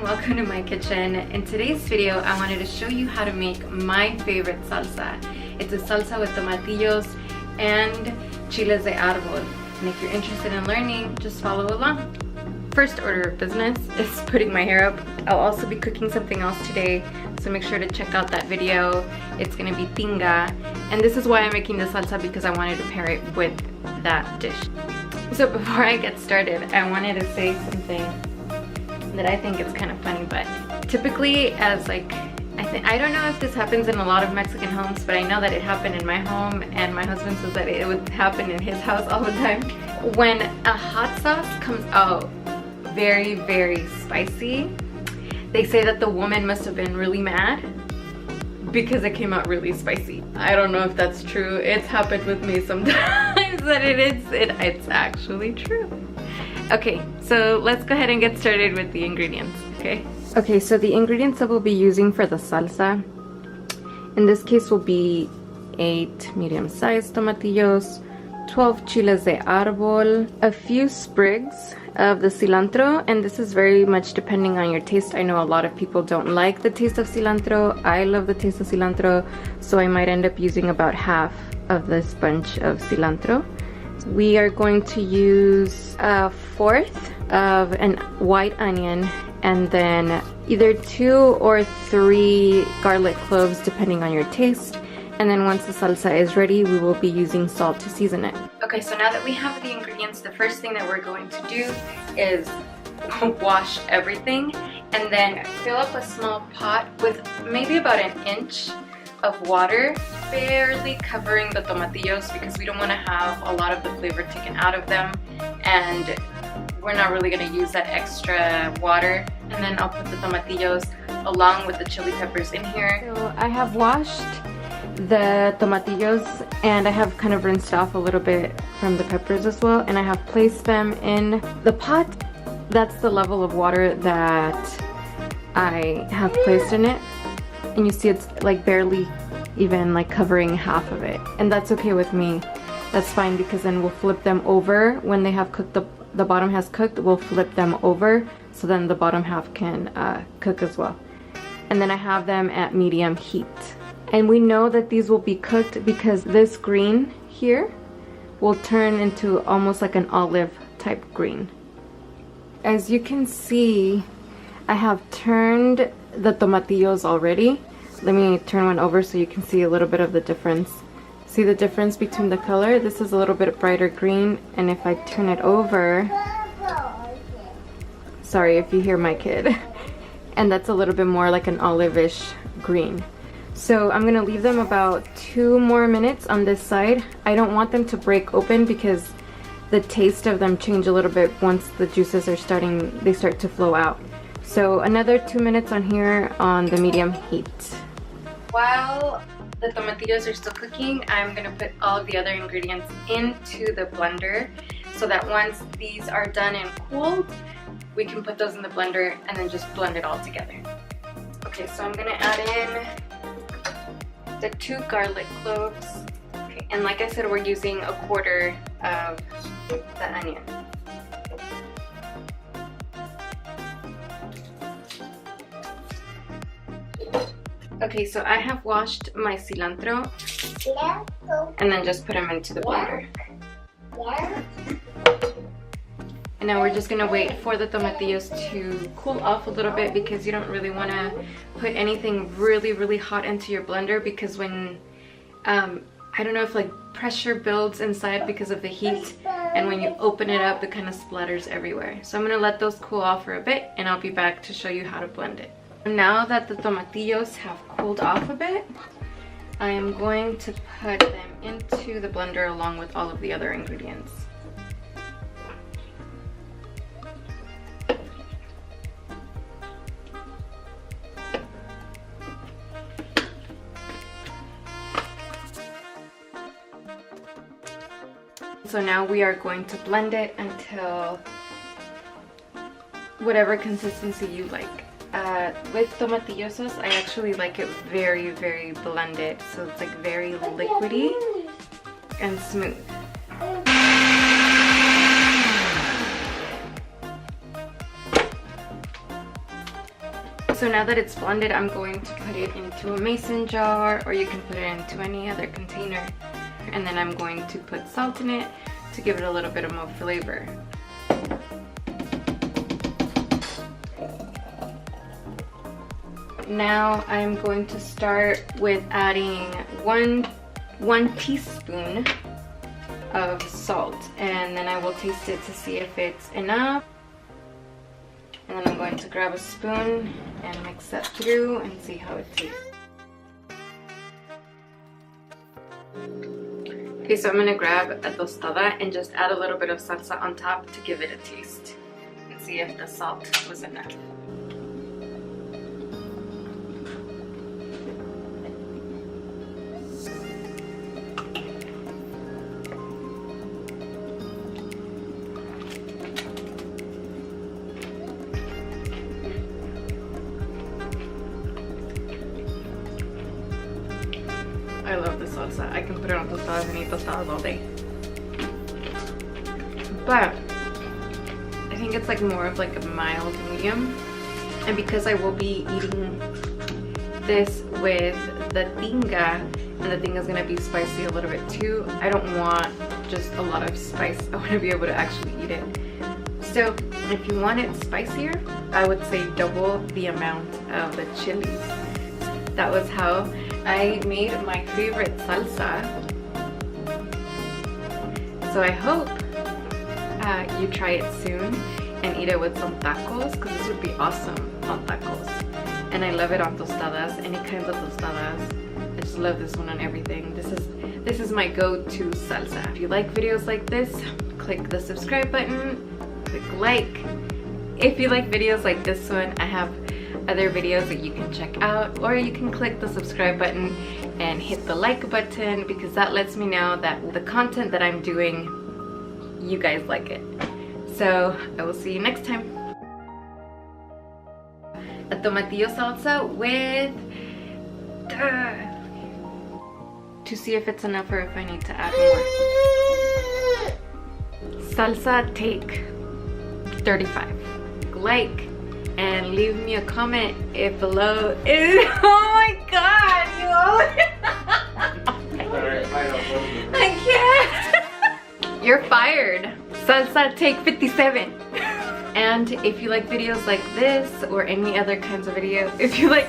welcome to my kitchen. In today's video, I wanted to show you how to make my favorite salsa. It's a salsa with tomatillos and chiles de arbol. And if you're interested in learning, just follow along. First order of business is putting my hair up. I'll also be cooking something else today, so make sure to check out that video. It's gonna be tinga. And this is why I'm making the salsa, because I wanted to pair it with that dish. So before I get started, I wanted to say something that I think is kind of funny, but typically as like, I don't know if this happens in a lot of Mexican homes, but I know that it happened in my home, and my husband says that it would happen in his house all the time. When a hot sauce comes out very, very spicy, they say that the woman must have been really mad because it came out really spicy. I don't know if that's true. It's happened with me sometimes that it's actually true. Okay, so let's go ahead and get started with the ingredients, okay? Okay, so the ingredients that we'll be using for the salsa, in this case will be 8 medium-sized tomatillos, 12 chiles de arbol, a few sprigs of the cilantro, and this is very much depending on your taste. I know a lot of people don't like the taste of cilantro. I love the taste of cilantro, so I might end up using about half of this bunch of cilantro. We are going to use 1/4 of a white onion, and then either 2 or 3 garlic cloves depending on your taste. And then once the salsa is ready, we will be using salt to season it. Okay, so now that we have the ingredients, the first thing that we're going to do is wash everything and then fill up a small pot with maybe about 1 inch of water, barely covering the tomatillos because we don't want to have a lot of the flavor taken out of them, and we're not really going to use that extra water. And then I'll put the tomatillos along with the chili peppers in here. So I have washed the tomatillos and I have kind of rinsed off a little bit from the peppers as well, and I have placed them in the pot. That's the level of water that I have placed in it, and you see it's like barely even like covering half of it, and that's okay with me. That's fine, because then we'll flip them over when they have cooked, the bottom has cooked, we'll flip them over so then the bottom half can cook as well. And then I have them at medium heat. And we know that these will be cooked because this green here will turn into almost like an olive type green. As you can see, I have turned the tomatillos already. Let me turn one over so you can see a little bit of the difference. See the difference between the color? This is a little bit brighter green, and if I turn it over, sorry if you hear my kid, and that's a little bit more like an olive-ish green. So I'm gonna leave them about 2 more minutes on this side. I don't want them to break open because the taste of them change a little bit once the juices are they start to flow out. So another 2 minutes on here on the medium heat. While the tomatillos are still cooking, I'm gonna put all of the other ingredients into the blender so that once these are done and cooled, we can put those in the blender and then just blend it all together. Okay, so I'm gonna add in the 2 garlic cloves. Okay, and like I said, we're using 1/4 of the onion. Okay, so I have washed my cilantro and then just put them into the blender. And now we're just gonna wait for the tomatillos to cool off a little bit, because you don't really want to put anything really, really hot into your blender, because when, I don't know if like pressure builds inside because of the heat, and when you open it up, it kind of splatters everywhere. So I'm gonna let those cool off for a bit, and I'll be back to show you how to blend it. Now that the tomatillos have cooled off a bit, I am going to put them into the blender along with all of the other ingredients. So now we are going to blend it until whatever consistency you like. With tomatillo sauce, I actually like it very, very blended, so it's like very liquidy and smooth. So now that it's blended, I'm going to put it into a mason jar, or you can put it into any other container. And then I'm going to put salt in it to give it a little bit of more flavor. Now I'm going to start with adding one teaspoon of salt, and then I will taste it to see if it's enough. And then I'm going to grab a spoon and mix that through and see how it tastes. Okay, so I'm going to grab a tostada and just add a little bit of salsa on top to give it a taste and see if the salt was enough. I love this salsa. I can put it on tostadas and eat tostadas all day. But I think it's like more of like a mild medium. And because I will be eating this with the tinga, and the tinga is gonna be spicy a little bit too, I don't want just a lot of spice. I want to be able to actually eat it. So if you want it spicier, I would say double the amount of the chilies. That was how I made my favorite salsa. So I hope you try it soon and eat it with some tacos, because this would be awesome on tacos. And I love it on tostadas, any kinds of tostadas. I just love this one on everything. This is my go-to salsa. If you like videos like this, click the subscribe button, click like. If you like videos like this one, I have other videos that you can check out, or you can click the subscribe button and hit the like button, because that lets me know that the content that I'm doing, you guys like it. So I will see you next time. A tomatillo salsa with to see if it's enough or if I need to add more. Salsa take 35. Like and leave me a comment if below is oh my god, you I can't. You're fired. Salsa take 57. And if you like videos like this or any other kinds of videos, if you like